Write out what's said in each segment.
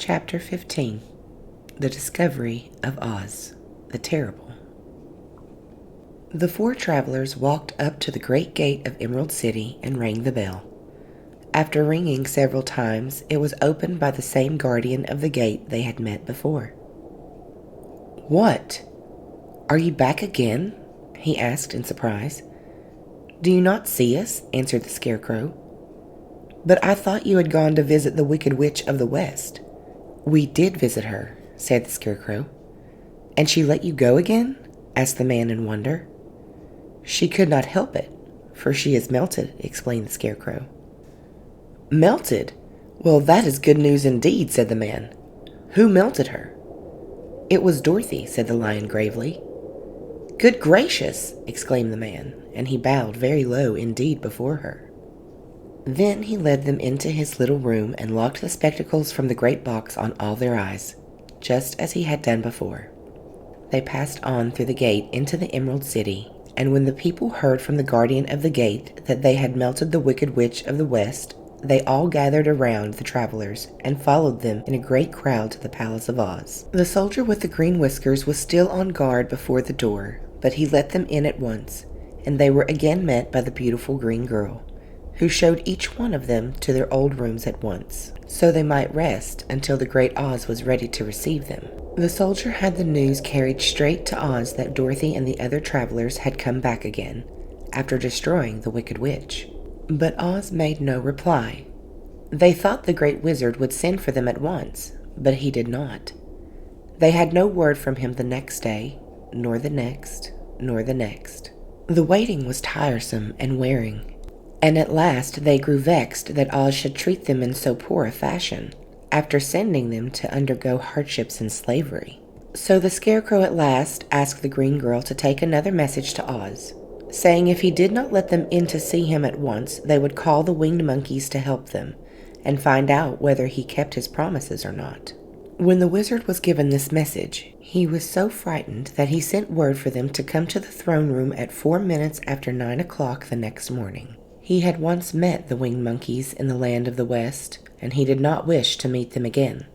Chapter 15. The Discovery of Oz, the Terrible. The four travelers walked up to the great gate of Emerald City and rang the bell. After ringing several times, it was opened by the same guardian of the gate they had met before. "What? Are you back again?" he asked in surprise. "Do you not see us?" answered the Scarecrow. "But I thought you had gone to visit the Wicked Witch of the West." "We did visit her," said the Scarecrow. "And she let you go again?" asked the man in wonder. "She could not help it, for she is melted," explained the Scarecrow. "Melted? Well, that is good news indeed," said the man. "Who melted her?" "It was Dorothy," said the lion gravely. "Good gracious!" exclaimed the man, and he bowed very low indeed before her. Then he led them into his little room and locked the spectacles from the great box on all their eyes, just as he had done before. They passed on through the gate into the Emerald City, and when the people heard from the guardian of the gate that they had melted the Wicked Witch of the West, they all gathered around the travelers and followed them in a great crowd to the Palace of Oz. The soldier with the green whiskers was still on guard before the door, but he let them in at once, and they were again met by the beautiful green girl, who showed each one of them to their old rooms at once, so they might rest until the great Oz was ready to receive them. The soldier had the news carried straight to Oz that Dorothy and the other travelers had come back again, after destroying the Wicked Witch. But Oz made no reply. They thought the great wizard would send for them at once, but he did not. They had no word from him the next day, nor the next, nor the next. The waiting was tiresome and wearing, and at last they grew vexed that Oz should treat them in so poor a fashion, after sending them to undergo hardships and slavery. So the Scarecrow at last asked the green girl to take another message to Oz, saying if he did not let them in to see him at once, they would call the winged monkeys to help them, and find out whether he kept his promises or not. When the wizard was given this message, he was so frightened that he sent word for them to come to the throne room at 4 minutes after 9 o'clock the next morning. He had once met the winged monkeys in the land of the West, and he did not wish to meet them again.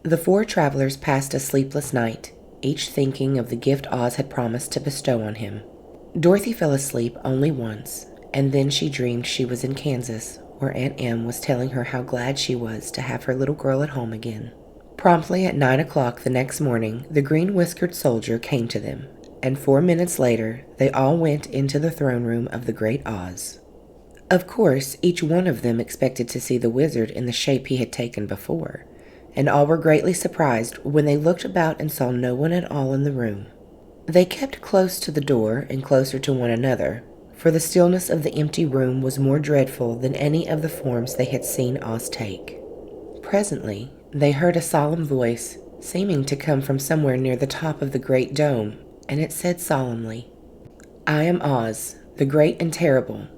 The four travelers passed a sleepless night, each thinking of the gift Oz had promised to bestow on him. Dorothy fell asleep only once, and then she dreamed she was in Kansas, where Aunt Em was telling her how glad she was to have her little girl at home again. Promptly at 9 o'clock the next morning, the green-whiskered soldier came to them, and 4 minutes later, they all went into the throne room of the great Oz. Of course, each one of them expected to see the wizard in the shape he had taken before, and all were greatly surprised when they looked about and saw no one at all in the room. They kept close to the door and closer to one another, for the stillness of the empty room was more dreadful than any of the forms they had seen Oz take. Presently, they heard a solemn voice, seeming to come from somewhere near the top of the great dome, and it said solemnly, "I am Oz, the great and terrible.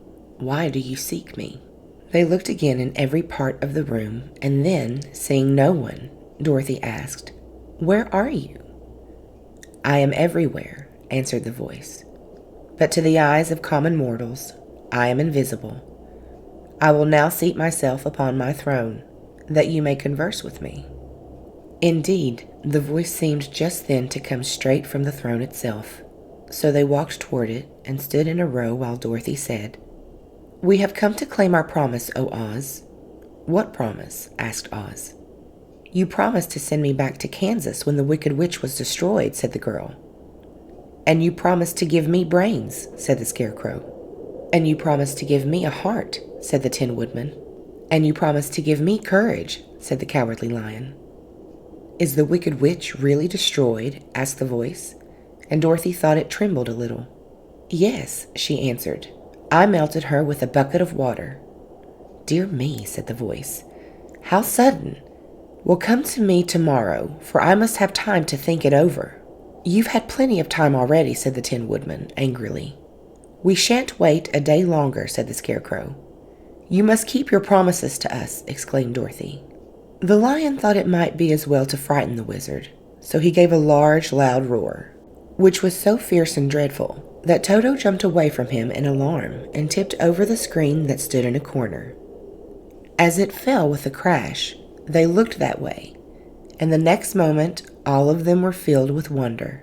Why do you seek me?" They looked again in every part of the room, and then, seeing no one, Dorothy asked, "Where are you?" "I am everywhere," answered the voice. "But to the eyes of common mortals, I am invisible. I will now seat myself upon my throne, that you may converse with me." Indeed, the voice seemed just then to come straight from the throne itself, so they walked toward it and stood in a row while Dorothy said, "We have come to claim our promise, O Oz." "What promise?" asked Oz. "You promised to send me back to Kansas when the Wicked Witch was destroyed," said the girl. "And you promised to give me brains," said the Scarecrow. "And you promised to give me a heart," said the Tin Woodman. "And you promised to give me courage," said the Cowardly Lion. "Is the Wicked Witch really destroyed?" asked the voice, and Dorothy thought it trembled a little. "Yes," she answered. "I melted her with a bucket of water." "Dear me," said the voice. "How sudden! Well, come to me tomorrow, for I must have time to think it over." "You've had plenty of time already," said the Tin Woodman, angrily. "We shan't wait a day longer," said the Scarecrow. "You must keep your promises to us," exclaimed Dorothy. The lion thought it might be as well to frighten the wizard, so he gave a large, loud roar, which was so fierce and dreadful that Toto jumped away from him in alarm and tipped over the screen that stood in a corner. As it fell with a crash, they looked that way, And the next moment, all of them were filled with wonder.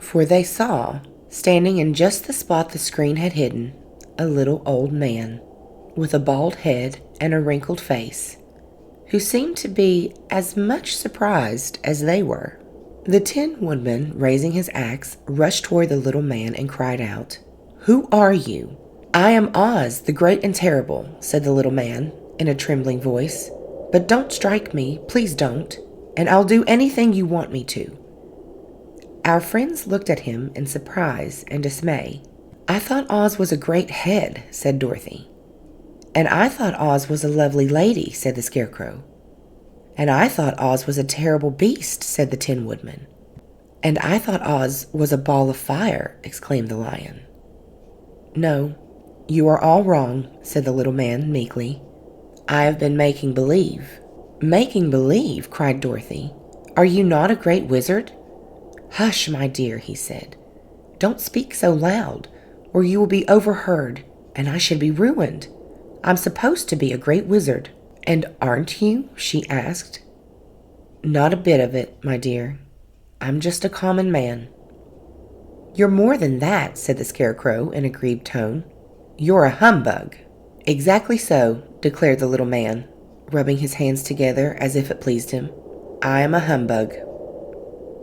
For they saw, standing in just the spot the screen had hidden, a little old man, with a bald head and a wrinkled face, who seemed to be as much surprised as they were. The Tin Woodman, raising his axe, rushed toward the little man and cried out, "Who are you?" "I am Oz, the Great and Terrible," said the little man, in a trembling voice. "But don't strike me, please don't, and I'll do anything you want me to." Our friends looked at him in surprise and dismay. "I thought Oz was a great head," said Dorothy. "And I thought Oz was a lovely lady," said the Scarecrow. "And I thought Oz was a terrible beast," said the Tin Woodman. "And I thought Oz was a ball of fire," exclaimed the Lion. "No, you are all wrong," said the little man meekly. "I have been making believe." "Making believe?" cried Dorothy. "Are you not a great wizard?" "Hush, my dear," he said. "Don't speak so loud, or you will be overheard, and I should be ruined. I'm supposed to be a great wizard." "And aren't you?" she asked. "Not a bit of it, my dear. I'm just a common man." "You're more than that," said the Scarecrow in a grieved tone. "You're a humbug." "Exactly so," declared the little man, rubbing his hands together as if it pleased him. "I am a humbug."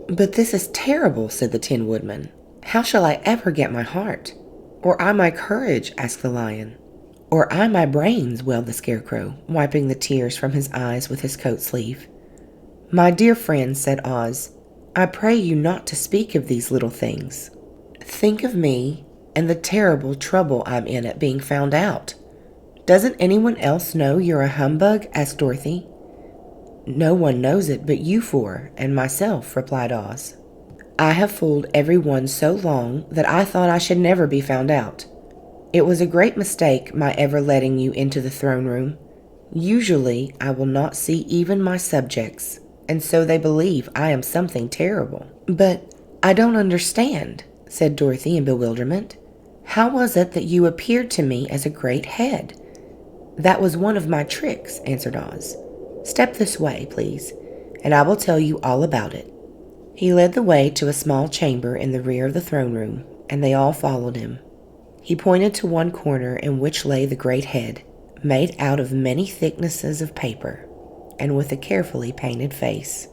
"But this is terrible," said the Tin Woodman. "How shall I ever get my heart? Or I my courage?" asked the Lion. "Or I my brains," wailed the Scarecrow, wiping the tears from his eyes with his coat sleeve. "My dear friend," said Oz, "I pray you not to speak of these little things. Think of me and the terrible trouble I'm in at being found out." "Doesn't anyone else know you're a humbug?" asked Dorothy. "No one knows it but you four and myself," replied Oz. "I have fooled everyone so long that I thought I should never be found out. It was a great mistake my ever letting you into the throne room. Usually I will not see even my subjects, and so they believe I am something terrible." "But I don't understand," said Dorothy in bewilderment. "How was it that you appeared to me as a great head?" "That was one of my tricks," answered Oz. "Step this way, please, and I will tell you all about it." He led the way to a small chamber in the rear of the throne room, and they all followed him. He pointed to one corner in which lay the great head, made out of many thicknesses of paper, and with a carefully painted face.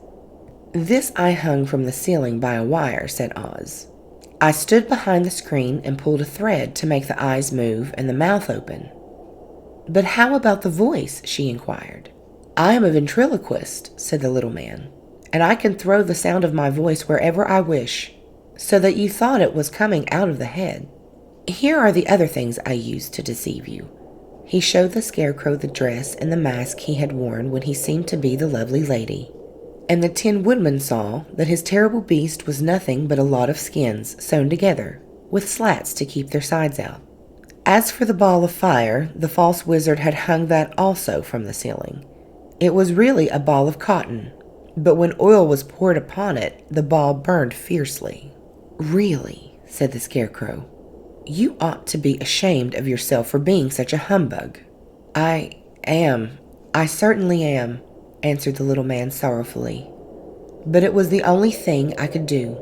"This I hung from the ceiling by a wire," said Oz. "I stood behind the screen and pulled a thread to make the eyes move and the mouth open." "But how about the voice?" she inquired. "I am a ventriloquist," said the little man, "and I can throw the sound of my voice wherever I wish, so that you thought it was coming out of the head. Here are the other things I used to deceive you." He showed the Scarecrow the dress and the mask he had worn when he seemed to be the lovely lady. And the Tin Woodman saw that his terrible beast was nothing but a lot of skins sewn together, with slats to keep their sides out. As for the ball of fire, the false wizard had hung that also from the ceiling. It was really a ball of cotton, but when oil was poured upon it, the ball burned fiercely. "Really," said the Scarecrow, "you ought to be ashamed of yourself for being such a humbug." I certainly am," answered the little man sorrowfully. "But it was the only thing I could do.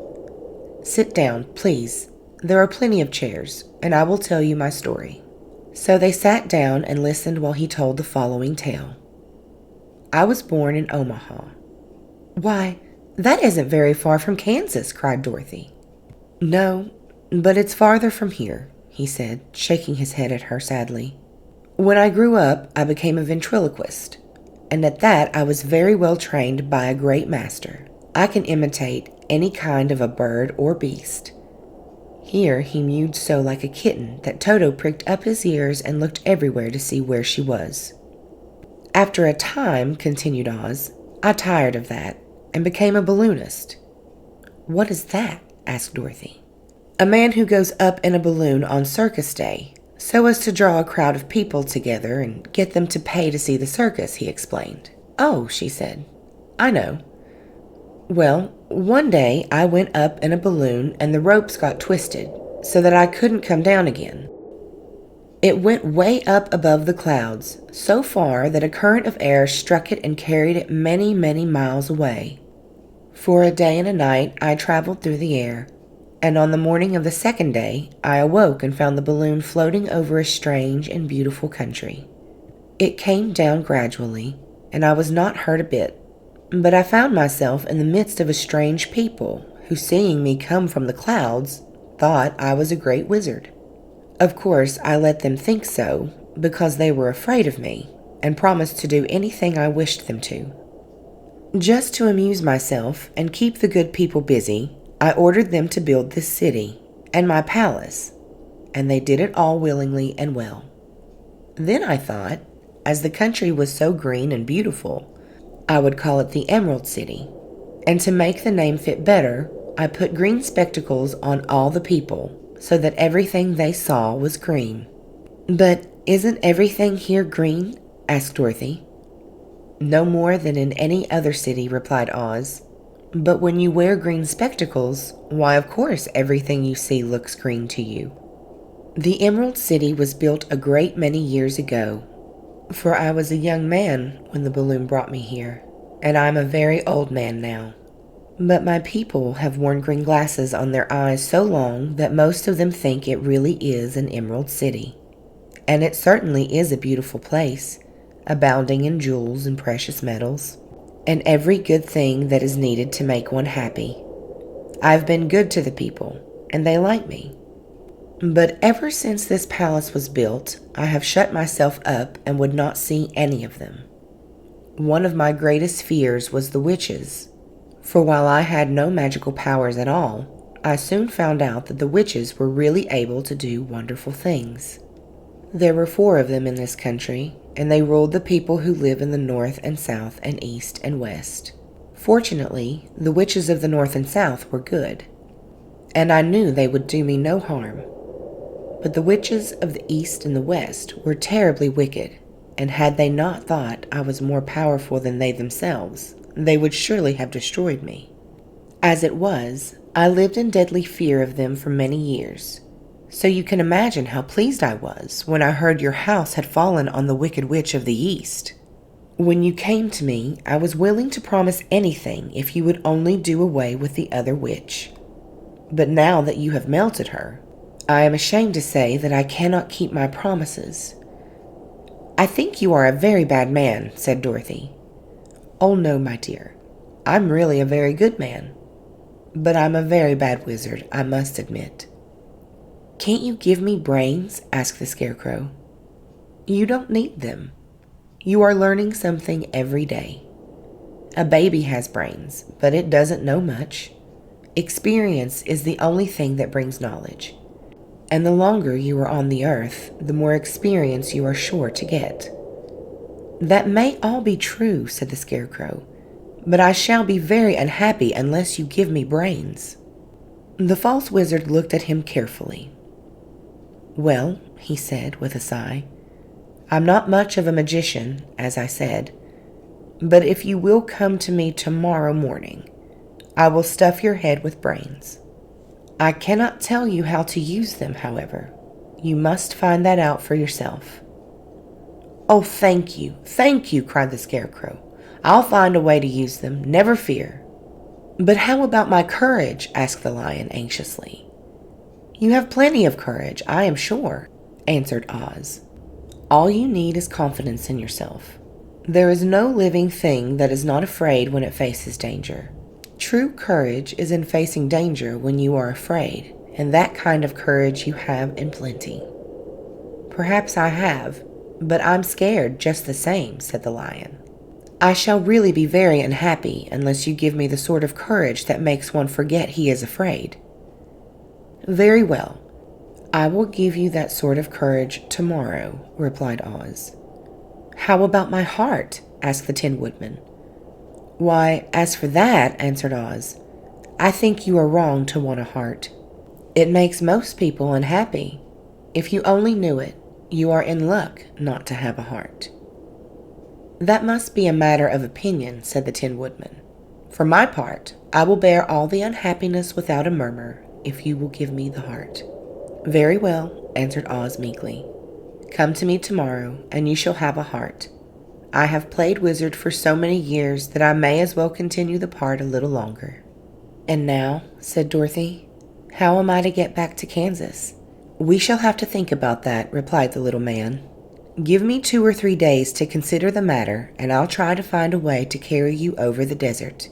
Sit down, please. There are plenty of chairs, and I will tell you my story." So they sat down and listened while he told the following tale. "I was born in Omaha." "Why, that isn't very far from Kansas," cried Dorothy. "No, but it's farther from here," he said, shaking his head at her sadly. "When I grew up, I became a ventriloquist, and at that I was very well trained by a great master. I can imitate any kind of a bird or beast." Here he mewed so like a kitten that Toto pricked up his ears and looked everywhere to see where she was. "After a time," continued Oz, "I tired of that and became a balloonist." "What is that?" asked Dorothy. "A man who goes up in a balloon on circus day, so as to draw a crowd of people together and get them to pay to see the circus," he explained. "Oh," she said, "I know. Well, one day I went up in a balloon and the ropes got twisted so that I couldn't come down again. It went way up above the clouds, so far that a current of air struck it and carried it many, many miles away. For a day and a night I traveled through the air, and on the morning of the second day I awoke and found the balloon floating over a strange and beautiful country. It came down gradually, and I was not hurt a bit, but I found myself in the midst of a strange people who, seeing me come from the clouds, thought I was a great wizard. Of course, I let them think so because they were afraid of me and promised to do anything I wished them to. Just to amuse myself and keep the good people busy, I ordered them to build this city and my palace, and they did it all willingly and well. Then I thought, as the country was so green and beautiful, I would call it the Emerald City, and to make the name fit better, I put green spectacles on all the people so that everything they saw was green. "But isn't everything here green?" asked Dorothy. "No more than in any other city," replied Oz. "But when you wear green spectacles, why, of course, everything you see looks green to you." The Emerald City was built a great many years ago, for I was a young man when the balloon brought me here, and I'm a very old man now. But my people have worn green glasses on their eyes so long that most of them think it really is an Emerald City. And it certainly is a beautiful place, abounding in jewels and precious metals, and every good thing that is needed to make one happy. I've been good to the people, and they like me. But ever since this palace was built, I have shut myself up and would not see any of them. One of my greatest fears was the witches, for while I had no magical powers at all, I soon found out that the witches were really able to do wonderful things. There were 4 of them in this country, and they ruled the people who live in the north and south and east and west. Fortunately, the witches of the north and south were good, and I knew they would do me no harm. But the witches of the east and the west were terribly wicked, and had they not thought I was more powerful than they themselves, they would surely have destroyed me. As it was, I lived in deadly fear of them for many years, so you can imagine how pleased I was when I heard your house had fallen on the wicked witch of the east. When you came to me, I was willing to promise anything if you would only do away with the other witch. But now that you have melted her, I am ashamed to say that I cannot keep my promises." "I think you are a very bad man," said Dorothy. "Oh no, my dear. I'm really a very good man. But I'm a very bad wizard, I must admit." "Can't you give me brains?" asked the Scarecrow. "You don't need them. You are learning something every day. A baby has brains, but it doesn't know much. Experience is the only thing that brings knowledge. And the longer you are on the earth, the more experience you are sure to get." "That may all be true," said the Scarecrow, "but I shall be very unhappy unless you give me brains." The false wizard looked at him carefully. "Well," he said with a sigh, "I'm not much of a magician, as I said, but if you will come to me tomorrow morning, I will stuff your head with brains. I cannot tell you how to use them, however. You must find that out for yourself." "Oh, thank you, cried the Scarecrow. "I'll find a way to use them, never fear." "But how about my courage?" asked the Lion anxiously. "You have plenty of courage, I am sure," answered Oz. "All you need is confidence in yourself. There is no living thing that is not afraid when it faces danger. True courage is in facing danger when you are afraid, and that kind of courage you have in plenty." "Perhaps I have, but I'm scared just the same," said the Lion. "I shall really be very unhappy unless you give me the sort of courage that makes one forget he is afraid." "Very well. I will give you that sort of courage tomorrow," replied Oz. "How about my heart?" asked the Tin Woodman. "Why, as for that," answered Oz, "I think you are wrong to want a heart. It makes most people unhappy. If you only knew it, you are in luck not to have a heart." "That must be a matter of opinion," said the Tin Woodman. "For my part, I will bear all the unhappiness without a murmur, if you will give me the heart." "Very well," answered Oz meekly. "Come to me tomorrow, and you shall have a heart. I have played wizard for so many years that I may as well continue the part a little longer." "And now," said Dorothy, "how am I to get back to Kansas?" "We shall have to think about that," replied the little man. "Give me 2 or 3 days to consider the matter, and I'll try to find a way to carry you over the desert.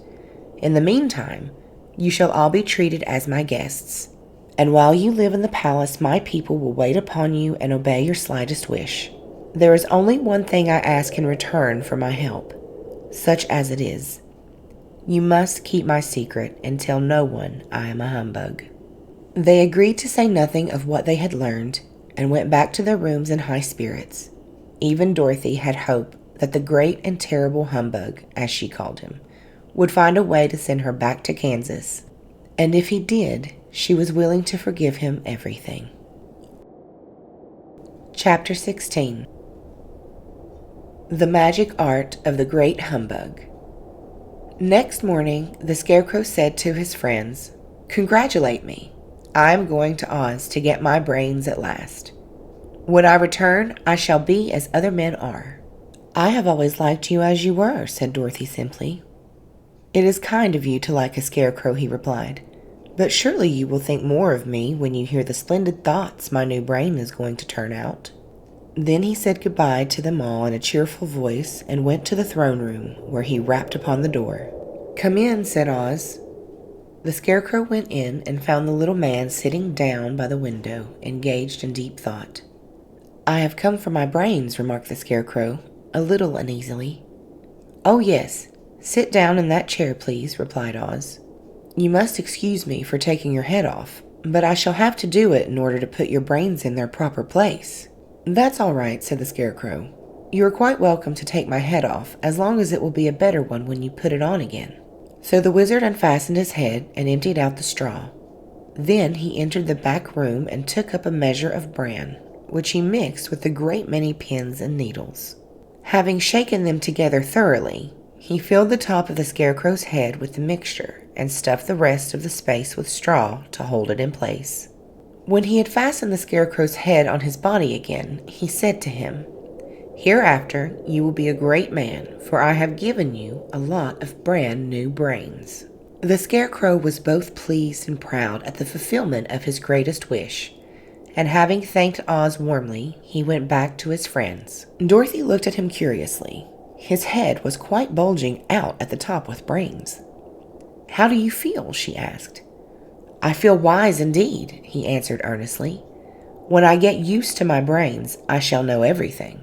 In the meantime, you shall all be treated as my guests. And while you live in the palace, my people will wait upon you and obey your slightest wish. There is only one thing I ask in return for my help, such as it is. You must keep my secret and tell no one I am a humbug." They agreed to say nothing of what they had learned, and went back to their rooms in high spirits. Even Dorothy had hope that the great and terrible humbug, as she called him, would find a way to send her back to Kansas. And if he did, she was willing to forgive him everything. Chapter 16. The Magic Art of the Great Humbug. Next morning, the Scarecrow said to his friends, "Congratulate me. I am going to Oz to get my brains at last. When I return, I shall be as other men are." "I have always liked you as you were," said Dorothy simply. "It is kind of you to like a scarecrow," he replied. "But surely you will think more of me when you hear the splendid thoughts my new brain is going to turn out." Then he said goodbye to them all in a cheerful voice and went to the throne room, where he rapped upon the door. "Come in," said Oz. The Scarecrow went in and found the little man sitting down by the window, engaged in deep thought. "I have come for my brains," remarked the Scarecrow, a little uneasily. "Oh, yes. Sit down in that chair, please," replied Oz. "You must excuse me for taking your head off, but I shall have to do it in order to put your brains in their proper place." "That's all right," said the Scarecrow. "You are quite welcome to take my head off, as long as it will be a better one when you put it on again." So the wizard unfastened his head and emptied out the straw. Then he entered the back room and took up a measure of bran, which he mixed with a great many pins and needles. Having shaken them together thoroughly, he filled the top of the Scarecrow's head with the mixture and stuffed the rest of the space with straw to hold it in place. When he had fastened the Scarecrow's head on his body again, he said to him, "Hereafter you will be a great man, for I have given you a lot of brand new brains." The Scarecrow was both pleased and proud at the fulfillment of his greatest wish, and having thanked Oz warmly, he went back to his friends. Dorothy looked at him curiously. His head was quite bulging out at the top with brains. "How do you feel?" she asked. "I feel wise indeed," he answered earnestly. "When I get used to my brains, I shall know everything."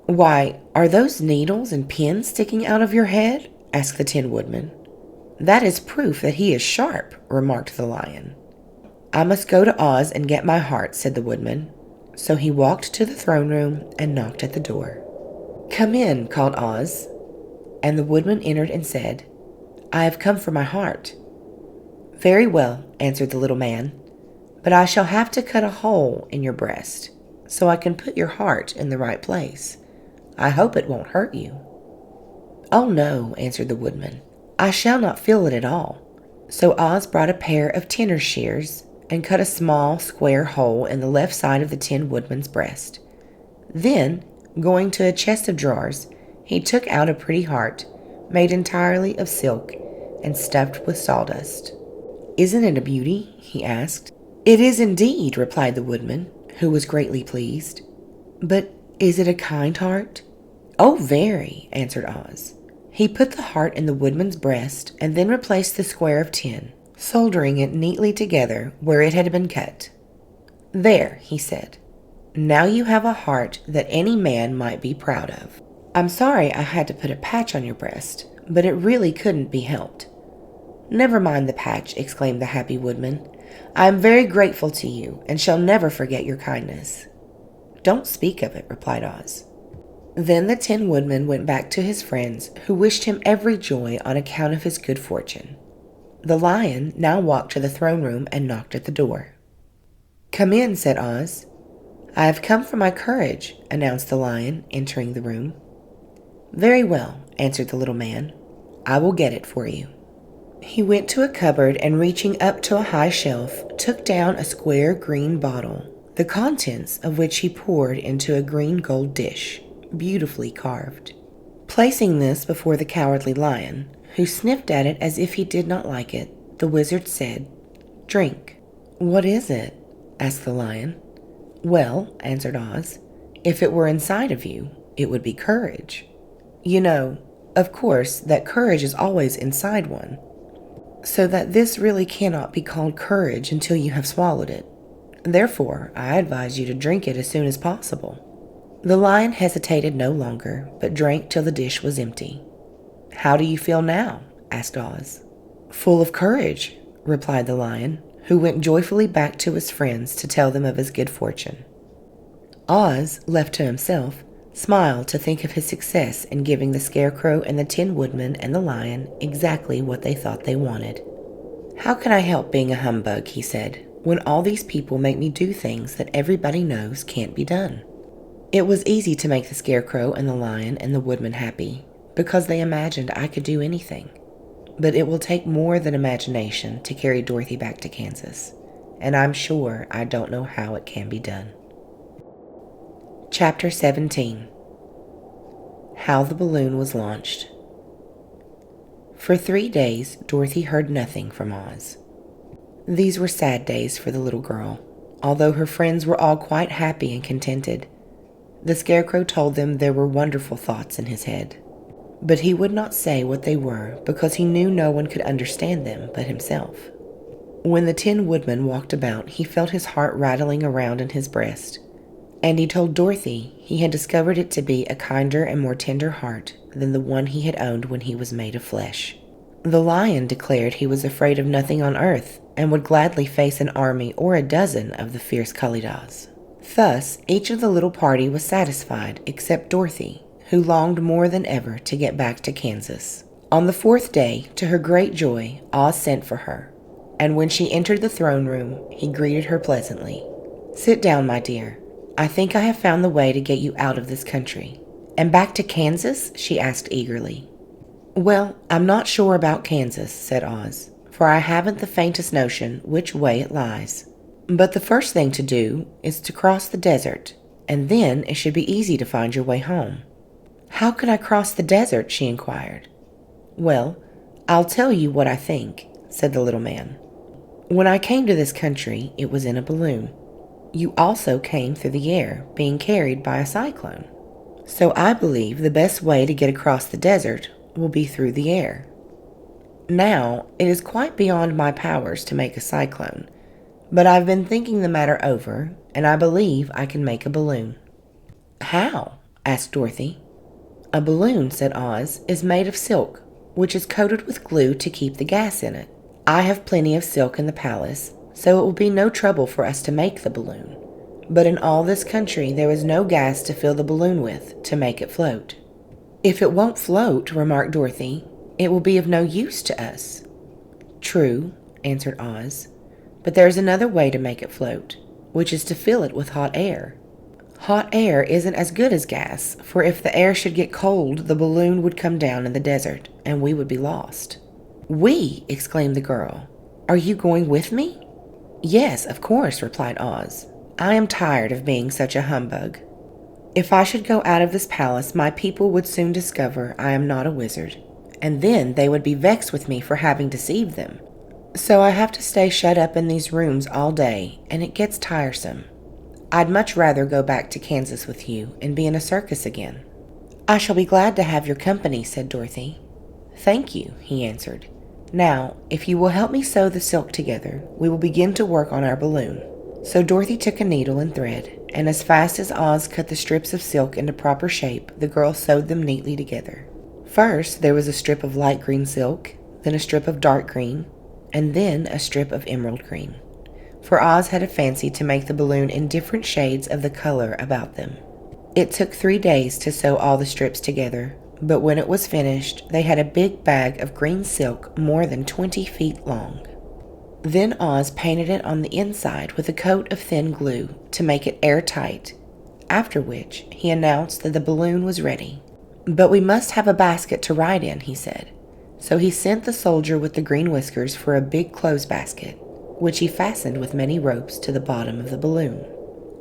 "Why, are those needles and pins sticking out of your head?" asked the Tin Woodman. "That is proof that he is sharp," remarked the Lion. "I must go to Oz and get my heart," said the Woodman. So he walked to the throne room and knocked at the door. "Come in," called Oz. And the Woodman entered and said, "I have come for my heart." "Very well," answered the little man, "but I shall have to cut a hole in your breast, so I can put your heart in the right place. I hope it won't hurt you." "Oh, no," answered the Woodman. "I shall not feel it at all." So Oz brought a pair of tinner's shears and cut a small square hole in the left side of the Tin Woodman's breast. Then, going to a chest of drawers, he took out a pretty heart, made entirely of silk and stuffed with sawdust. "Isn't it a beauty?" he asked. "It is indeed," replied the Woodman, who was greatly pleased. "But is it a kind heart?" "Oh, very," answered Oz. He put the heart in the Woodman's breast and then replaced the square of tin, soldering it neatly together where it had been cut. "There," he said. "Now you have a heart that any man might be proud of. I'm sorry I had to put a patch on your breast, but it really couldn't be helped." "Never mind the patch," exclaimed the happy Woodman. "I am very grateful to you and shall never forget your kindness." "Don't speak of it," replied Oz. Then the Tin Woodman went back to his friends, who wished him every joy on account of his good fortune. The Lion now walked to the throne room and knocked at the door. "Come in," said Oz. "I have come for my courage," announced the Lion, entering the room. "Very well," answered the little man. "I will get it for you." He went to a cupboard and, reaching up to a high shelf, took down a square green bottle, the contents of which he poured into a green gold dish, beautifully carved. Placing this before the cowardly lion, who sniffed at it as if he did not like it, the wizard said, "Drink." "What is it?" asked the lion. "Well," answered Oz, "if it were inside of you, it would be courage. You know, of course, that courage is always inside one, so that this really cannot be called courage until you have swallowed it. Therefore, I advise you to drink it as soon as possible." The lion hesitated no longer, but drank till the dish was empty. "How do you feel now?" asked Oz. "Full of courage," replied the lion, who went joyfully back to his friends to tell them of his good fortune. Oz, left to himself, smiled to think of his success in giving the Scarecrow and the Tin Woodman and the lion exactly what they thought they wanted. "How can I help being a humbug," he said, "when all these people make me do things that everybody knows can't be done?" It was easy to make the Scarecrow and the lion and the Woodman happy, because they imagined I could do anything. But it will take more than imagination to carry Dorothy back to Kansas, and I'm sure I don't know how it can be done. Chapter 17. How the Balloon Was Launched. For 3 days, Dorothy heard nothing from Oz. These were sad days for the little girl, although her friends were all quite happy and contented. The Scarecrow told them there were wonderful thoughts in his head, but he would not say what they were because he knew no one could understand them but himself. When the Tin Woodman walked about, he felt his heart rattling around in his breast, and he told Dorothy he had discovered it to be a kinder and more tender heart than the one he had owned when he was made of flesh. The lion declared he was afraid of nothing on earth and would gladly face an army or a dozen of the fierce Kalidahs. Thus, each of the little party was satisfied except Dorothy, who longed more than ever to get back to Kansas. On the 4th day, to her great joy, Oz sent for her, and when she entered the throne room, he greeted her pleasantly. "Sit down, my dear. I think I have found the way to get you out of this country." "And back to Kansas?" she asked eagerly. "Well, I'm not sure about Kansas," said Oz, "for I haven't the faintest notion which way it lies. But the first thing to do is to cross the desert, and then it should be easy to find your way home." "How can I cross the desert?" she inquired. "Well, I'll tell you what I think," said the little man. "When I came to this country, it was in a balloon. You also came through the air, being carried by a cyclone. So I believe the best way to get across the desert will be through the air. Now, it is quite beyond my powers to make a cyclone, but I've been thinking the matter over, and I believe I can make a balloon." "How?" asked Dorothy. "A balloon," said Oz, "is made of silk, which is coated with glue to keep the gas in it. I have plenty of silk in the palace, so it will be no trouble for us to make the balloon. But in all this country there is no gas to fill the balloon with to make it float." "If it won't float," remarked Dorothy, "it will be of no use to us." "True," answered Oz, "but there is another way to make it float, which is to fill it with hot air. Hot air isn't as good as gas, for if the air should get cold, the balloon would come down in the desert, and we would be lost." "We!" exclaimed the girl. "Are you going with me?" "Yes, of course," replied Oz. "I am tired of being such a humbug. If I should go out of this palace, my people would soon discover I am not a wizard, and then they would be vexed with me for having deceived them. So I have to stay shut up in these rooms all day, and it gets tiresome. I'd much rather go back to Kansas with you and be in a circus again." "I shall be glad to have your company," said Dorothy. "Thank you," he answered. "Now, if you will help me sew the silk together, we will begin to work on our balloon." So Dorothy took a needle and thread, and as fast as Oz cut the strips of silk into proper shape, the girl sewed them neatly together. First, there was a strip of light green silk, then a strip of dark green, and then a strip of emerald green, for Oz had a fancy to make the balloon in different shades of the color about them. It took 3 days to sew all the strips together, but when it was finished, they had a big bag of green silk more than 20 feet long. Then Oz painted it on the inside with a coat of thin glue to make it airtight, after which he announced that the balloon was ready. "But we must have a basket to ride in," he said. So he sent the soldier with the green whiskers for a big clothes basket, which he fastened with many ropes to the bottom of the balloon.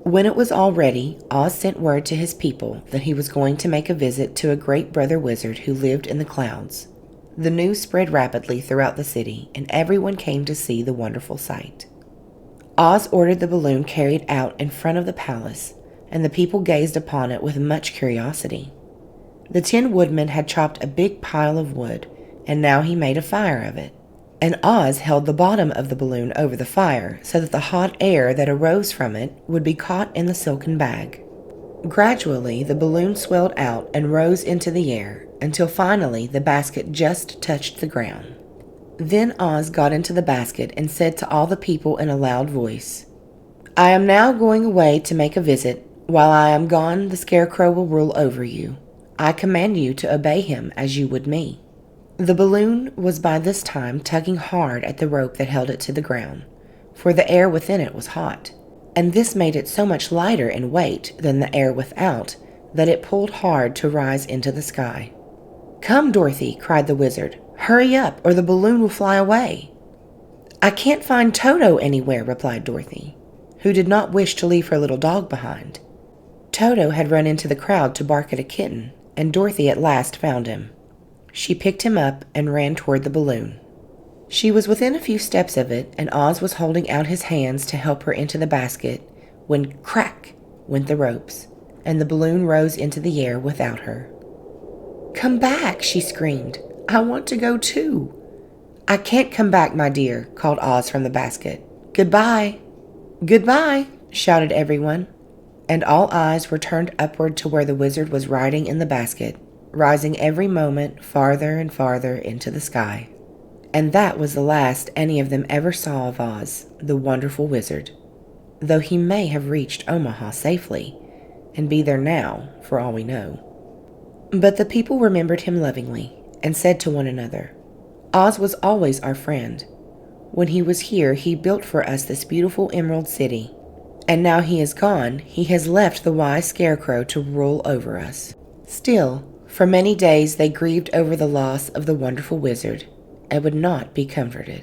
When it was all ready, Oz sent word to his people that he was going to make a visit to a great brother wizard who lived in the clouds. The news spread rapidly throughout the city, and everyone came to see the wonderful sight. Oz ordered the balloon carried out in front of the palace, and the people gazed upon it with much curiosity. The Tin Woodman had chopped a big pile of wood, and now he made a fire of it. And Oz held the bottom of the balloon over the fire so that the hot air that arose from it would be caught in the silken bag. Gradually, the balloon swelled out and rose into the air until finally the basket just touched the ground. Then Oz got into the basket and said to all the people in a loud voice, "I am now going away to make a visit. While I am gone, the Scarecrow will rule over you. I command you to obey him as you would me." The balloon was by this time tugging hard at the rope that held it to the ground, for the air within it was hot, and this made it so much lighter in weight than the air without that it pulled hard to rise into the sky. "Come, Dorothy," cried the wizard. "Hurry up, or the balloon will fly away." "I can't find Toto anywhere," replied Dorothy, who did not wish to leave her little dog behind. Toto had run into the crowd to bark at a kitten, and Dorothy at last found him. She picked him up and ran toward the balloon. She was within a few steps of it, and Oz was holding out his hands to help her into the basket, when crack went the ropes, and the balloon rose into the air without her. "Come back," she screamed. "I want to go too." "I can't come back, my dear," called Oz from the basket. "Goodbye." "Goodbye," shouted everyone, and all eyes were turned upward to where the wizard was riding in the basket, rising every moment farther and farther into the sky. And that was the last any of them ever saw of Oz, the wonderful wizard, though he may have reached Omaha safely, and be there now, for all we know. But the people remembered him lovingly, and said to one another, "Oz was always our friend. When he was here, he built for us this beautiful Emerald City, and now he is gone, he has left the wise Scarecrow to rule over us." Still, for many days they grieved over the loss of the wonderful wizard, and would not be comforted.